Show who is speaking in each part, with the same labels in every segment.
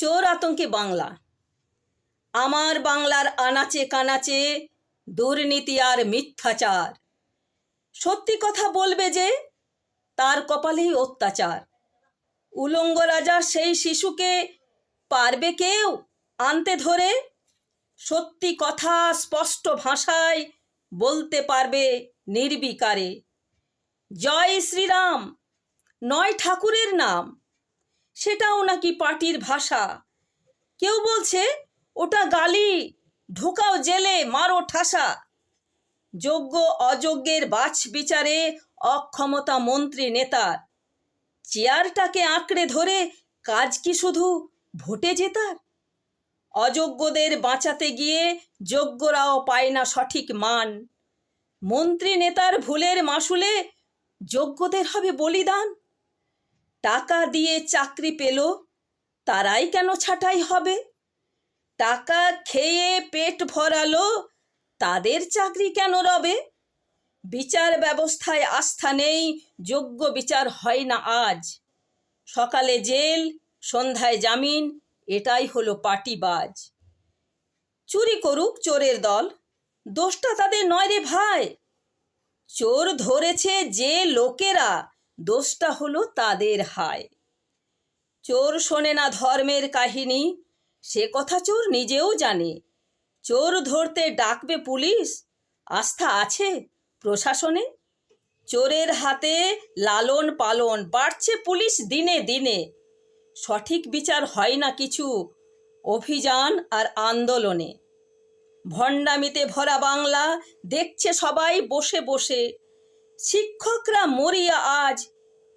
Speaker 1: চোর আতঙ্কে বাংলা। আমার বাংলার আনাচে কানাচে দুর্নীতি আর মিথ্যাচার। সত্যি কথা বলবে যে তার কপালেই অত্যাচার। উলঙ্গ রাজা সেই শিশুকে পারবে কেউ আনতে ধরে? সত্যি কথা স্পষ্ট ভাষায় বলতে পারবে নির্বিকারে। জয় শ্রীরাম নয় ঠাকুরের নাম, সেটাও নাকি পার্টির ভাষা। কেউ বলছে ওটা গালি, ঢোকাও জেলে, মারো ঠাসা। যোগ্য অযোগ্যের বাছ বিচারে অক্ষমতা মন্ত্রী নেতার। চেয়ারটাকে আঁকড়ে ধরে কাজ কি শুধু ভোটে জেতার? অযোগ্যদের বাঁচাতে গিয়ে যোগ্যরাও পায় না সঠিক মান। মন্ত্রী নেতার ভুলের মাসুলে যোগ্যদের হবে বলিদান। টাকা দিয়ে চাকরি পেল, তারাই কেন ছাঁটাই হবে? টাকা খেয়ে পেট ভরালো, তাদের চাকরি কেন রবে? বিচার ব্যবস্থায় আস্থা নেই, যোগ্য বিচার হয় না আজ। সকালে জেল, সন্ধ্যায় জামিন, এটাই হলো পার্টিবাজ। চুরি করুক চোরের দল, দোষটা তাদের নয় রে ভাই। চোর ধরেছে যে লোকেরা, দোষটা হলো তাদের হায়। চোর শোনে না ধর্মের কাহিনী, সে কথা চোর নিজেও জানে। চোর ধরতে ডাকবে পুলিশ, আস্থা আছে প্রশাসনে? চোরের হাতে লালন পালন, বাড়ছে পুলিশ দিনে দিনে। সঠিক বিচার হয় না কিছু অভিযান আর আন্দোলনে। ভণ্ডামিতে ভরা বাংলা দেখছে সবাই বসে বসে। শিক্ষকরা মরিয়া আজ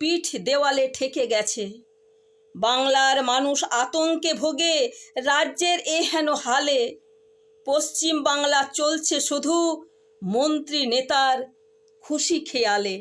Speaker 1: পিঠ দেওয়ালে ঠেকে গেছে। বাংলার মানুষ আতঙ্কে ভোগে রাজ্যের এ হেন হালে। পশ্চিম বাংলা চলছে শুধু মন্ত্রী নেতার খুশি খেয়ালে।